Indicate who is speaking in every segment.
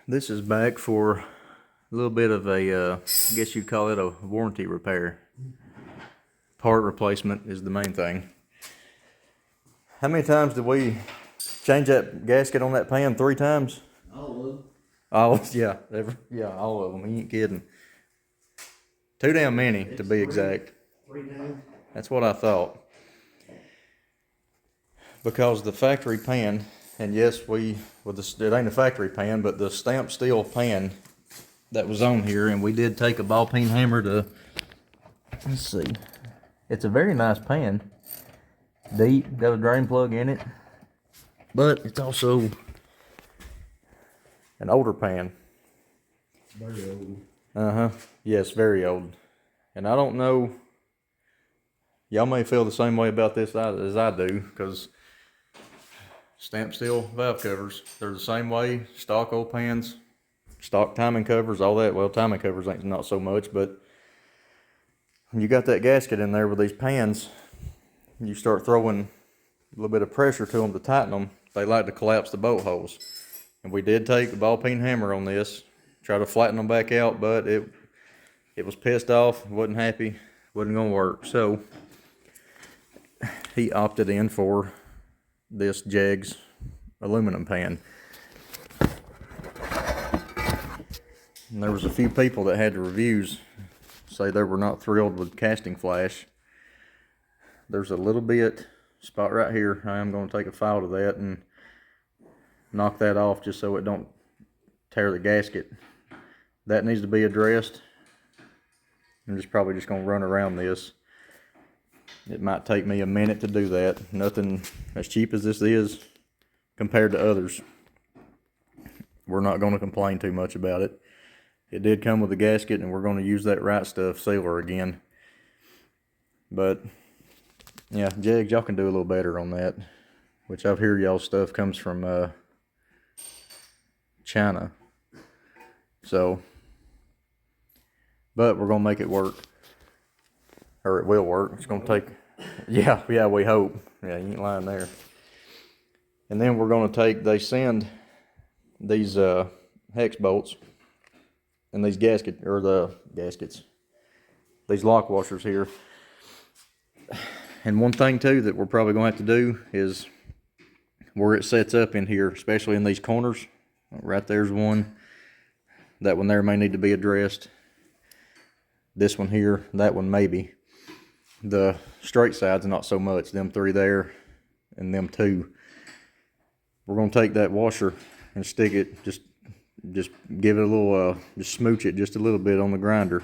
Speaker 1: This is back for a little bit of a, I guess you'd call it a warranty repair. Part replacement is the main thing. How many times did we change that gasket on that pan? 3 times?
Speaker 2: All of them.
Speaker 1: All of them. He ain't kidding. Too damn many, to be exact.
Speaker 2: 3 times.
Speaker 1: That's what I thought. Because the factory pan, and yes, it ain't a factory pan, but the stamped steel pan that was on here, and we did take a ball peen hammer to, let's see, it's a very nice pan. Deep, got a drain plug in it, but it's also an older pan.
Speaker 2: Very old.
Speaker 1: Yes, very old. And I don't know, y'all may feel the same way about this as I do, because stamped steel valve covers, they're the same way. Stock old pans, stock timing covers, all that. Well, timing covers ain't not so much, but when you got that gasket in there with these pans, you start throwing a little bit of pressure to them to tighten them, they like to collapse the bolt holes. And we did take a ball peen hammer on this, try to flatten them back out, but it was pissed off, wasn't happy, wasn't gonna work. So he opted in for this Jegs aluminum pan. And there was a few people that had the reviews say they were not thrilled with casting flash. There's a little bit spot right here. I am going to take a file to that and knock that off just so it don't tear the gasket. That needs to be addressed. I'm probably just going to run around this. It might take me a minute to do that. Nothing as cheap as this is compared to others. We're not going to complain too much about it. It did come with a gasket, and we're going to use that Right Stuff sealer again. But yeah, Jegs, y'all can do a little better on that. Which I've heard y'all stuff comes from China. So, but we're going to make it work. Or it will work. It's going to take, yeah, we hope. Yeah, you ain't lying there. And then we're going to take, they send these hex bolts and these these lock washers here. And one thing too that we're probably going to have to do is where it sets up in here, especially in these corners. Right there's one. That one there may need to be addressed. This one here, that one maybe. The straight sides not so much. Them 3 there and them 2. We're going to take that washer and stick it, just give it a little, just smooch it just a little bit on the grinder.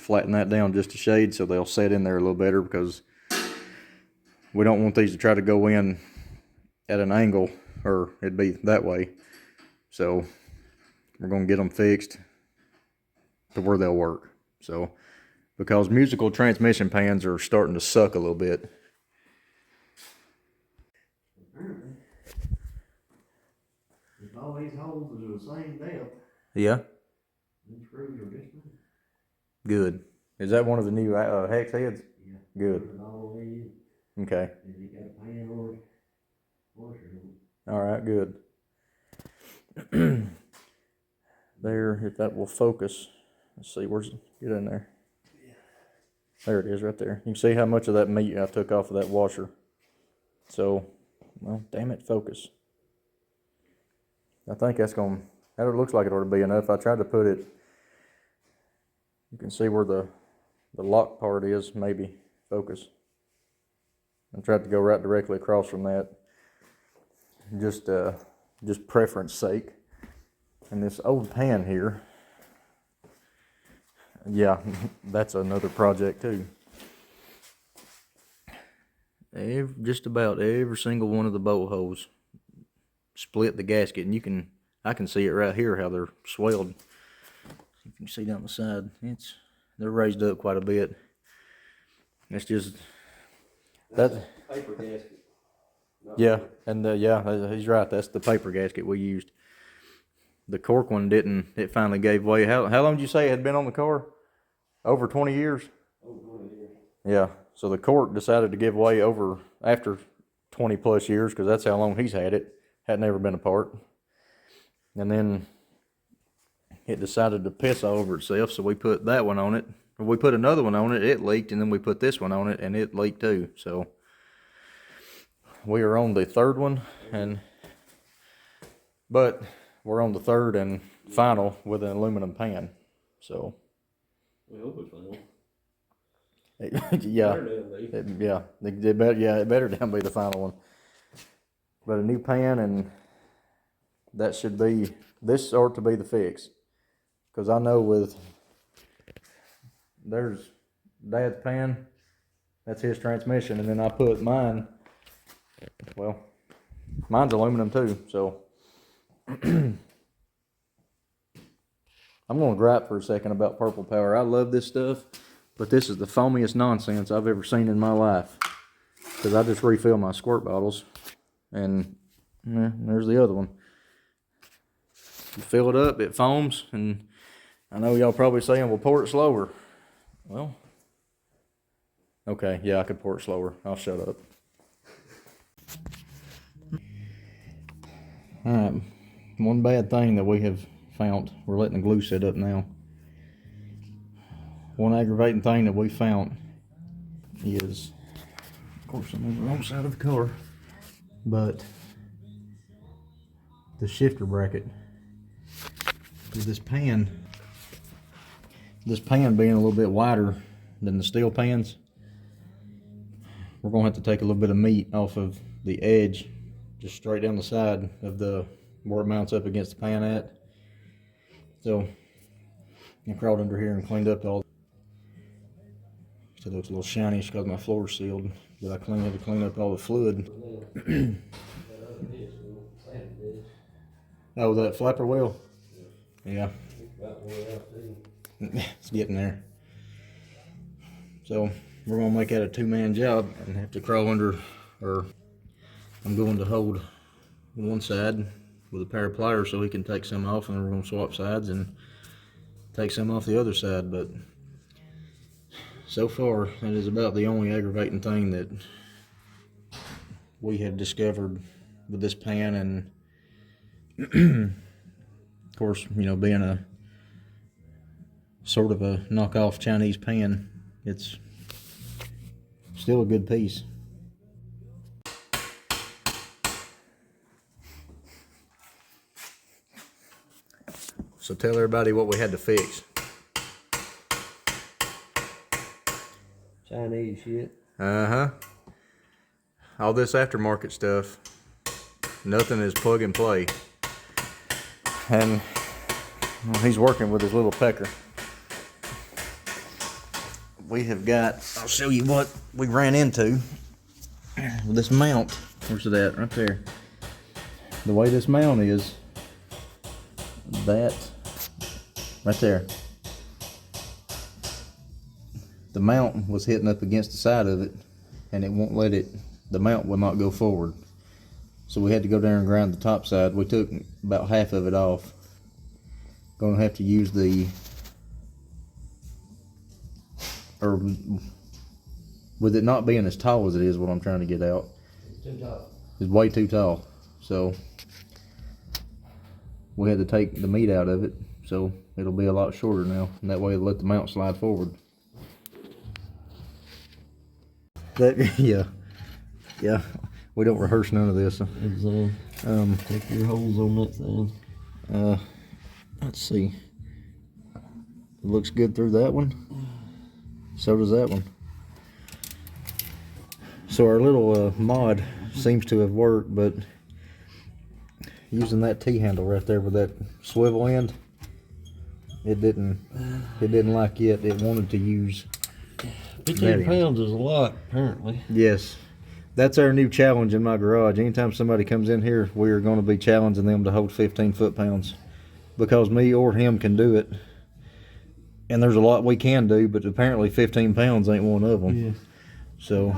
Speaker 1: Flatten that down just a shade so they'll set in there a little better, because we don't want these to try to go in at an angle, or it'd be that way. So we're going to get them fixed to where they'll work. So, because musical transmission pans are starting to suck a little bit.
Speaker 2: Apparently. If all these holes are the same depth,
Speaker 1: Yeah,
Speaker 2: the screws are just right.
Speaker 1: good. Is that one of the new hex heads?
Speaker 2: Yeah.
Speaker 1: Good.
Speaker 2: Put it all the way in.
Speaker 1: Okay.
Speaker 2: And you got a pan or washer on it.
Speaker 1: All right, good. There, if that will focus. Let's see, where's it? Get in there. There it is right there. You can see how much of that meat I took off of that washer. So, well, damn it, focus. I think that looks like it ought to be enough. I tried to put it, you can see where the lock part is, maybe, focus. I tried to go right directly across from that. Just preference sake. And this old pan here, yeah, that's another project too. Just about every single one of the bolt holes split the gasket, and I can see it right here how they're swelled. You can see down the side, they're raised up quite a bit. It's just
Speaker 2: That's paper gasket.
Speaker 1: Yeah, and he's right. That's the paper gasket we used. The cork one didn't. It finally gave way. How long did you say it had been on the car? Over 20 years?
Speaker 2: Over 20 years.
Speaker 1: Yeah. So the cork decided to give way after 20 plus years, because that's how long he's had it. Had never been apart. And then it decided to piss all over itself, so we put that one on it. We put another one on it, it leaked, and then we put this one on it, and it leaked too. So we are on the third one, but we're on the third and final with an aluminum pan. So
Speaker 2: We hope it's final.
Speaker 1: yeah, it better damn be the final one. But a new pan, and that should be, this ought to be the fix. Because I know there's Dad's pan, that's his transmission, and then I put mine, well, mine's aluminum too, so. I'm gonna gripe for a second about Purple Power. I love this stuff, but this is the foamiest nonsense I've ever seen in my life. Because I just refill my squirt bottles, and there's the other one. You fill it up, it foams, and I know y'all probably saying, well, pour it slower. Well, okay, yeah, I could pour it slower. I'll shut up. Alright, one bad thing that we have found, we're letting the glue set up now. One aggravating thing that we found is, of course I'm on the wrong side of the car, but the shifter bracket. This pan being a little bit wider than the steel pans, we're going to have to take a little bit of meat off of the edge, just straight down the side of the where it mounts up against the pan at. So I crawled under here and cleaned up all. Still looks a little shiny because my floor's sealed, but I had to clean up all the fluid. Oh, that flapper wheel? Yeah. It's getting there. So we're gonna make that a two-man job and have to crawl under, or I'm going to hold one side with a pair of pliers so he can take some off, and then we're gonna swap sides and take some off the other side. But so far, that is about the only aggravating thing that we have discovered with this pan. And of course, you know, being a sort of a knockoff Chinese pan, it's still a good piece. So tell everybody what we had to fix.
Speaker 2: Chinese shit.
Speaker 1: Uh-huh. All this aftermarket stuff, nothing is plug and play. And well, he's working with his little pecker. We have got, I'll show you what we ran into with this mount. Where's it at? Right there. The way this mount is, that right there. The mount was hitting up against the side of it, and it won't let it, the mount will not go forward. So we had to go down and grind the top side. We took about half of it off. Gonna have to use or with it not being as tall as it is, what I'm trying to get out.
Speaker 2: Too tall.
Speaker 1: It's way too tall. So we had to take the meat out of it, so it'll be a lot shorter now, and that way it'll let the mount slide forward. Yeah, we don't rehearse none of this.
Speaker 2: Take your holes on that thing.
Speaker 1: Let's see. It looks good through that one. So does that one. So our little mod seems to have worked, but using that T-handle right there with that swivel end, it didn't like it. It wanted to use
Speaker 2: 15 pounds is a lot, apparently.
Speaker 1: Yes. That's our new challenge in my garage. Anytime somebody comes in here, we are going to be challenging them to hold 15 foot-pounds. Because me or him can do it. And there's a lot we can do, but apparently 15 pounds ain't one of them.
Speaker 2: Yeah.
Speaker 1: So.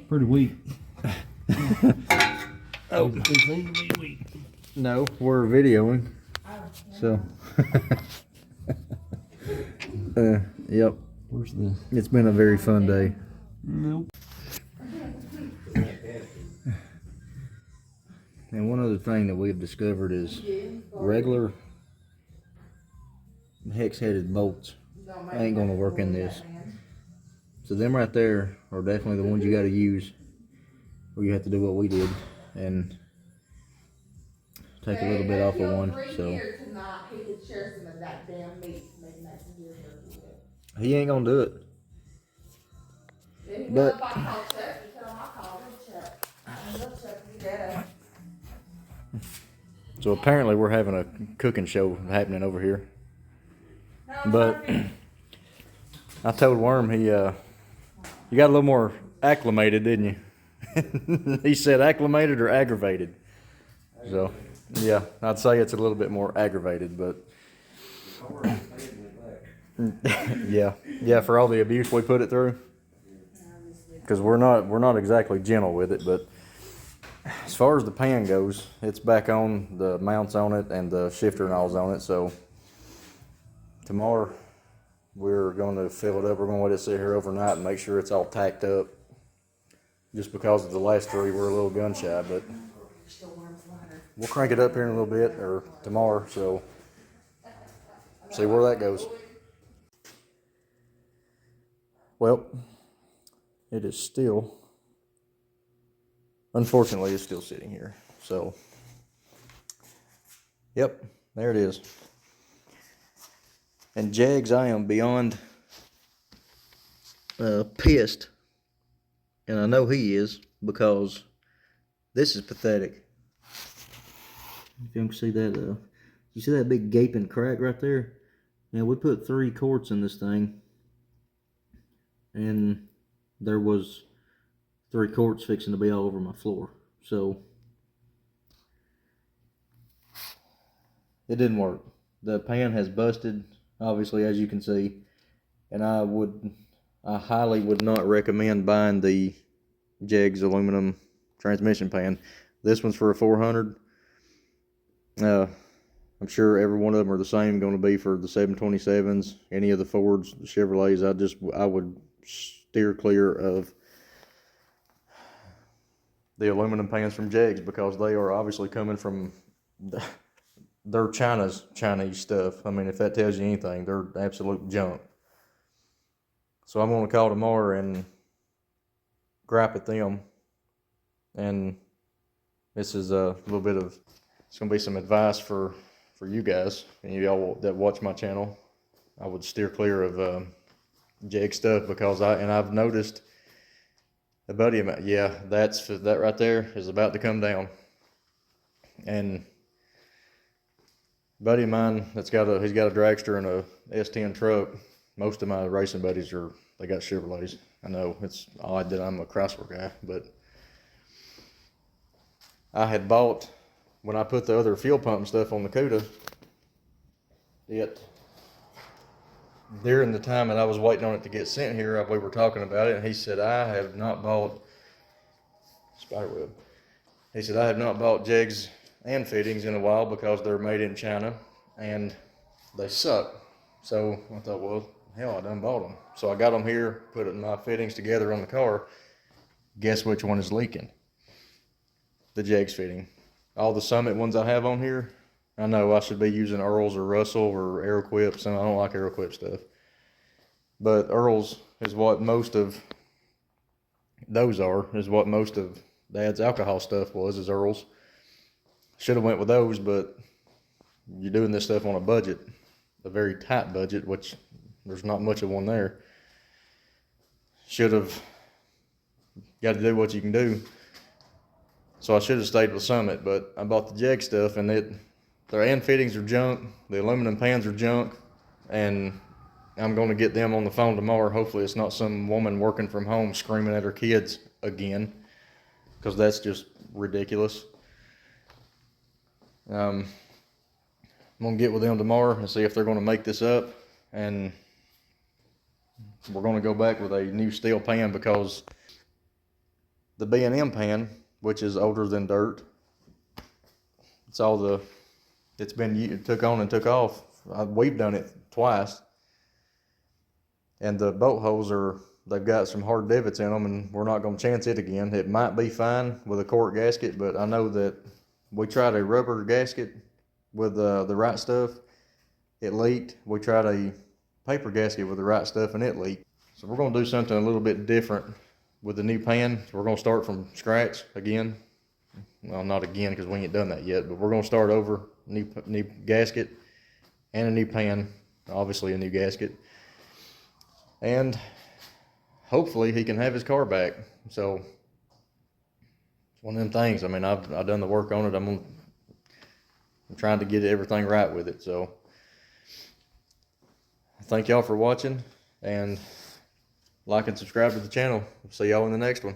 Speaker 2: Pretty weak.
Speaker 1: Oh.
Speaker 2: They seem to be weak.
Speaker 1: No, we're videoing. So. Yep.
Speaker 2: Where's the...
Speaker 1: It's been a very fun day.
Speaker 2: Nope.
Speaker 1: And one other thing that we've discovered is regular hex-headed bolts ain't gonna work in this. So them right there are definitely the ones you gotta use, or you have to do what we did and take a little bit off of one. So he ain't gonna do it. But so apparently we're having a cooking show happening over here. But I told Worm you got a little more acclimated, didn't you? He said acclimated or aggravated. So yeah, I'd say it's a little bit more aggravated, but yeah, for all the abuse we put it through. Because we're not exactly gentle with it, but as far as the pan goes, it's back on, the mounts on it and the shifter and all's on it. So tomorrow we're going to fill it up. We're going to let it sit here overnight and make sure it's all tacked up. Just because of the last three, we're a little gun shy, but we'll crank it up here in a little bit, or tomorrow, so see where that goes. Well, it is still, unfortunately, it's still sitting here. So, yep, there it is. And Jags, I am beyond pissed, and I know he is, because this is pathetic. If you can see that, you see that big gaping crack right there? Now, we put 3 quarts in this thing, and there was 3 quarts fixing to be all over my floor. So it didn't work. The pan has busted, obviously, as you can see, and I highly would not recommend buying the Jegs aluminum transmission pan. This one's for a 400. I'm sure every one of them are the same, going to be for the 727s, any of the Fords, the Chevrolets. I would steer clear of the aluminum pans from Jegs, because they are obviously coming from they're Chinese stuff. I mean, if that tells you anything, they're absolute junk. So I'm going to call tomorrow and gripe at them. And this is a little bit of, it's going to be some advice for you guys, and y'all that watch my channel. I would steer clear of Jag stuff, because I've noticed a buddy of mine, yeah, that right there is about to come down. And a buddy of mine he's got a dragster and a S10 truck. Most of my racing buddies they got Chevrolets. I know it's odd that I'm a Chrysler guy, but I had bought, when I put the other fuel pump and stuff on the Cuda, during the time that I was waiting on it to get sent here, we were talking about it, and he said, I have not bought spiderweb. He said, I have not bought jigs and fittings in a while because they're made in China and they suck. So I thought, well, hell, I done bought them. So I got them here, put my fittings together on the car. Guess which one is leaking? The Jags fitting. All the Summit ones I have on here, I know I should be using Earls or Russell or Aeroquip. So I don't like Aeroquip stuff. But Earls is what most of those are, is what most of Dad's alcohol stuff is Earls. Should have went with those, but you're doing this stuff on a budget, a very tight budget, which there's not much of one there. Should have got to do what you can do. So I should have stayed with Summit, but I bought the Jag stuff, and their end fittings are junk, the aluminum pans are junk, and I'm going to get them on the phone tomorrow. Hopefully it's not some woman working from home screaming at her kids again, because that's just ridiculous. I'm going to get with them tomorrow and see if they're going to make this up, and we're going to go back with a new steel pan, because the B&M pan, which is older than dirt, it's been took on and took off. We've done it twice, and the bolt holes they've got some hard divots in them, and we're not going to chance it again. It might be fine with a cork gasket, but I know that we tried a rubber gasket with the right stuff. it leaked. We tried a paper gasket with the right stuff and it leaked. So we're gonna do something a little bit different with the new pan. So we're gonna start from scratch again. Well, not again because we ain't done that yet, but we're gonna start over, new gasket and a new pan, obviously a new gasket. And hopefully he can have his car back. So it's one of them things. I mean, I've done the work on it. I'm trying to get everything right with it. So thank y'all for watching, and like and subscribe to the channel. See y'all in the next one.